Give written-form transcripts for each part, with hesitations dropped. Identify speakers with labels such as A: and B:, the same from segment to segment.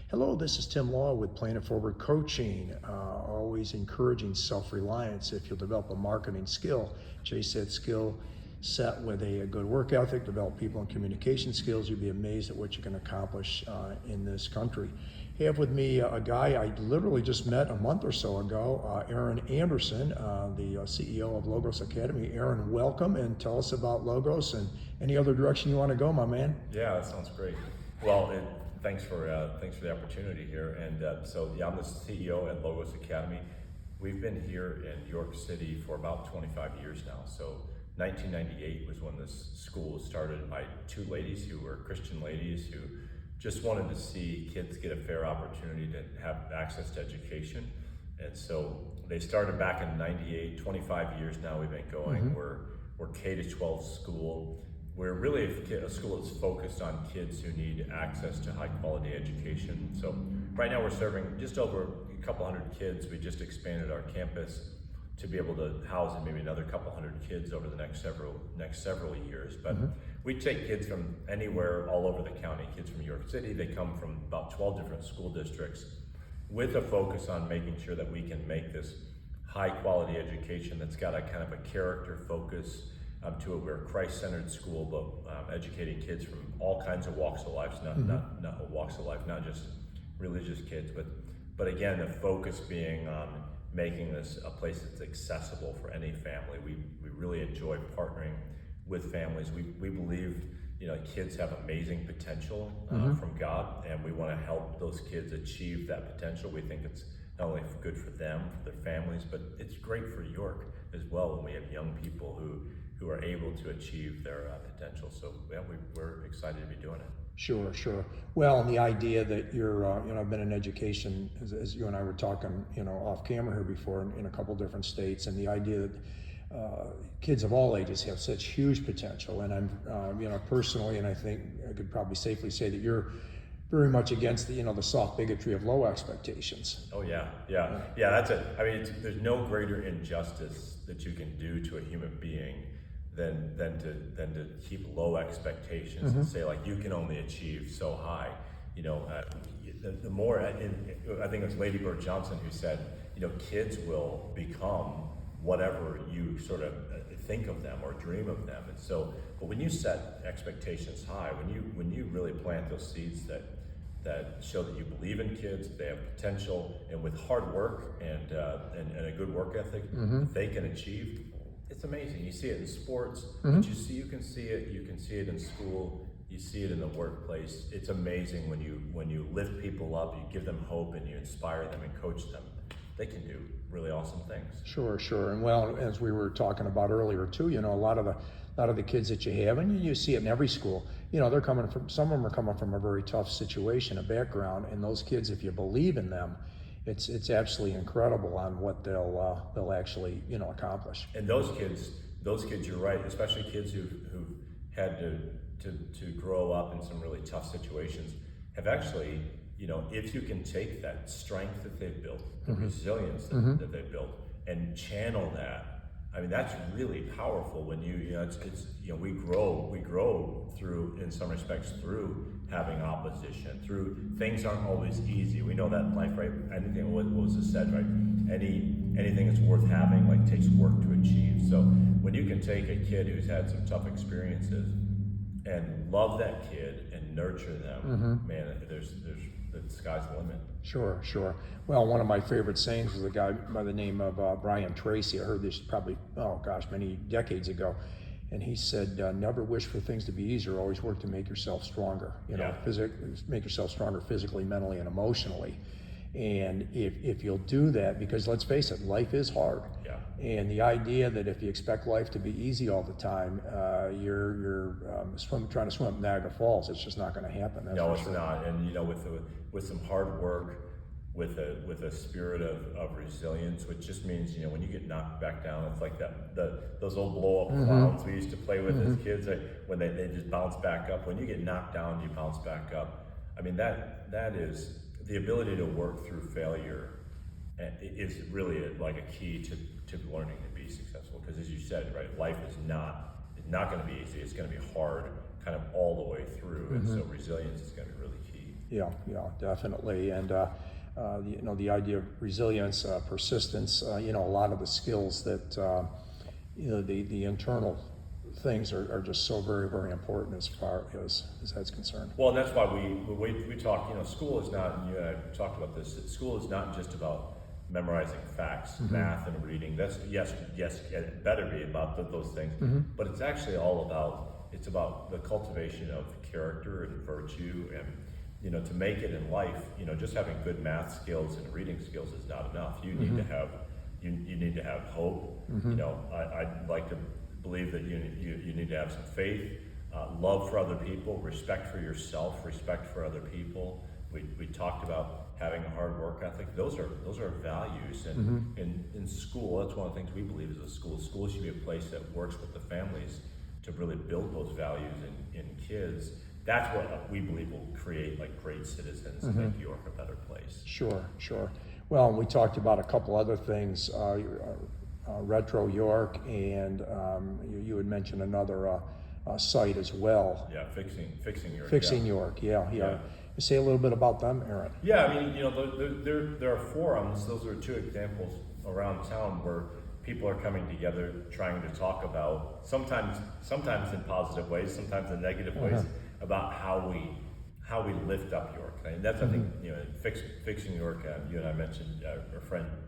A: Hello, this is Tim Law with Planet Forward Coaching, always encouraging self-reliance. If you'll develop a marketing skill, chase that skill set with a good work ethic, develop people and communication skills, you'll be amazed at what you can accomplish in this country. I have with me a guy I literally just met a month or so ago, Aaron Anderson, the CEO of Logos Academy. Aaron, welcome, and tell us about Logos and any other direction you want to go, my man.
B: Yeah, that sounds great. Well, thanks for the opportunity here. And I'm the CEO at Logos Academy. We've been here in York City for about 25 years now. So 1998 was when this school was started by two ladies who were Christian ladies who just wanted to see kids get a fair opportunity to have access to education. And so they started back in 98, 25 years now we've been going.
A: Mm-hmm.
B: We're K-12 school. We're really a school that's focused on kids who need access to high quality education. So right now we're serving just over a couple hundred kids. We just expanded our campus to be able to house maybe another couple hundred kids over the next several years. But we take kids from anywhere all over the county, kids from York City. They come from about 12 different school districts with a focus on making sure that we can make this high quality education that's got a kind of a character focus to it. We're a Christ-centered school, but educating kids from all kinds of walks of life, not just religious kids, but again, the focus being on making this a place that's accessible for any family. We really enjoy partnering with families. We believe kids have amazing potential from God, and we want to help those kids achieve that potential. We think it's not only good for them, for their families, but it's great for York as well when we have young people who are able to achieve their potential. So yeah, we're excited to be doing it.
A: Sure. Well, and the idea that you're, I've been in education, as you and I were talking, off camera here before in a couple different states, and the idea that kids of all ages have such huge potential. And I'm, personally, and I think I could probably safely say that you're very much against the soft bigotry of low expectations.
B: Oh yeah. That's it. I mean, there's no greater injustice that you can do to a human being than to keep low expectations and say like you can only achieve so high. The more I think it was Lady Bird Johnson who said, kids will become whatever you sort of think of them or dream of them. And so, but when you set expectations high, when you really plant those seeds that show that you believe in kids, they have potential, and with hard work and a good work ethic, they can achieve. It's amazing. You see it in sports, but you can see it in school, you see it in the workplace. It's amazing when you lift people up, you give them hope, and you inspire them and coach them. They can do really awesome things.
A: Sure. And well, as we were talking about earlier too, a lot of the kids that you have, and you see it in every school, they're coming from, some of them are coming from a very tough situation, a background, and those kids, if you believe in them, it's absolutely incredible on what they'll actually accomplish.
B: And those kids, you're right, especially kids who've had to grow up in some really tough situations, have actually, if you can take that strength that they've built, the resilience that they've built, and channel that. I mean, that's really powerful when we grow through, in some respects, through having opposition, through things aren't always easy. We know that in life, right? Anything, what was said, right? Anything that's worth having, takes work to achieve. So when you can take a kid who's had some tough experiences and love that kid and nurture them, man, the sky's the limit.
A: Sure. Well, one of my favorite sayings was a guy by the name of Brian Tracy. I heard this probably, many decades ago. And he said, never wish for things to be easier, always work to make yourself stronger. Make yourself stronger physically, mentally, and emotionally. And if you'll do that, because let's face it, life is hard.
B: Yeah.
A: And the idea that if you expect life to be easy all the time, you're trying to swim up Niagara Falls. It's just not going to happen.
B: No, it's not. And with some hard work, with a spirit of resilience, which just means when you get knocked back down, it's like those old blow up clouds we used to play with as kids. When they just bounce back up. When you get knocked down, you bounce back up. I mean that is the ability to work through failure is really a key to learning to be successful. Because as you said, right, life is not going to be easy. It's going to be hard, kind of all the way through. And so resilience is going to be really key.
A: Yeah, definitely. And the idea of resilience, persistence, a lot of the skills that the internal things are just so very, very important as far as that's concerned.
B: Well, and that's why we talk. School is not. And you and I talked about this. School is not just about memorizing facts, math, and reading. That's yes, it better be about those things. But it's actually all about. It's about the cultivation of character and virtue, and to make it in life. Just having good math skills and reading skills is not enough. You need to have. You need to have hope. I'd like to believe that you need to have some faith, love for other people, respect for yourself, respect for other people. We talked about having a hard work ethic. Those are values, and in school, that's one of the things we believe is a school. School should be a place that works with the families to really build those values in kids. That's what we believe will create great citizens and make York a better place.
A: Sure. Well, we talked about a couple other things, Retro York, and you had mentioned another site as well.
B: Yeah, fixing York.
A: Fixing York, yeah. Say a little bit about them, Aaron.
B: Yeah, I mean, there are forums. Those are two examples around town where people are coming together, trying to talk about sometimes in positive ways, sometimes in negative ways, about how we lift up York. And that's I think fixing York. You and I mentioned our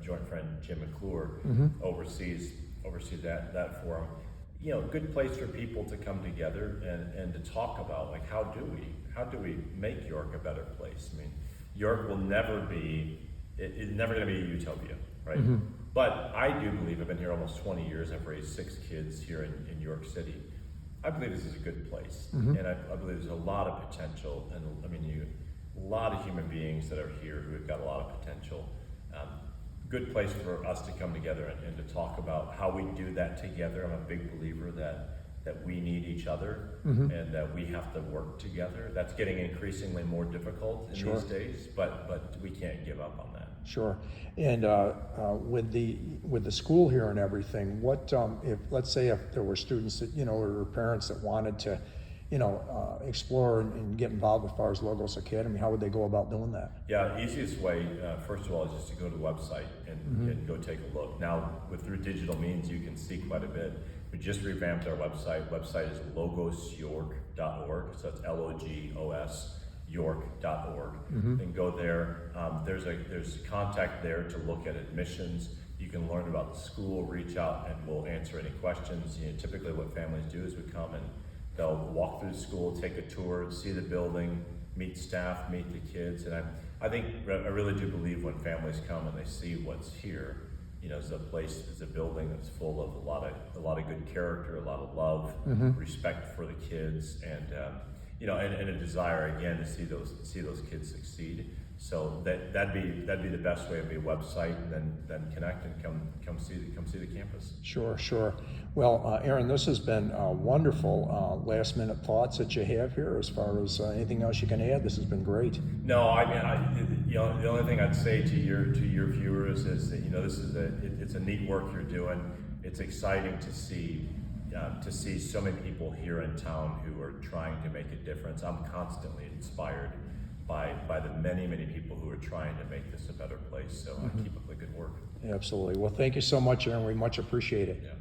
B: joint friend Jim McClure oversees that forum. Good place for people to come together and to talk about how do we make York a better place. I mean, York will never be it's never going to be a utopia, right? But I do believe, I've been here almost 20 years. I've raised 6 kids here in York City. I believe this is a good place, and I believe there's a lot of potential, and a lot of human beings that are here who have got a lot of potential. Good place for us to come together and to talk about how we do that together. I'm a big believer that we need each other and that we have to work together. That's getting increasingly more difficult in these days, but we can't give up on that.
A: Sure. And with the school here and everything, what if, let's say, if there were students that or parents that wanted to explore and get involved as far as Logos Academy, how would they go about doing that?
B: Yeah, easiest way, first of all, is just to go to the website and go take a look. Now, through digital means, you can see quite a bit. We just revamped our website. Website is logosyork.org, so that's LOGOS york.org. And go there. There's contact there to look at admissions. You can learn about the school, reach out, and we'll answer any questions. Typically what families do is we come and they'll walk through the school, take a tour, see the building, meet staff, meet the kids. And I really do believe when families come and they see what's here, it's a building that's full of a lot of good character, a lot of love, respect for the kids, and a desire again to see those kids succeed. So that'd be the best way. Would be a website, and then connect and come see the campus.
A: Sure. Well, Aaron, this has been wonderful. Last minute thoughts that you have here, as far as anything else you can add. This has been great.
B: No, I mean, the only thing I'd say to your viewers is that it's a neat work you're doing. It's exciting to see so many people here in town who are trying to make a difference. I'm constantly inspired by the many people who are trying to make this a better place. So keep up the good work.
A: Absolutely. Well, thank you so much, Aaron. We much appreciate it.
B: Yeah.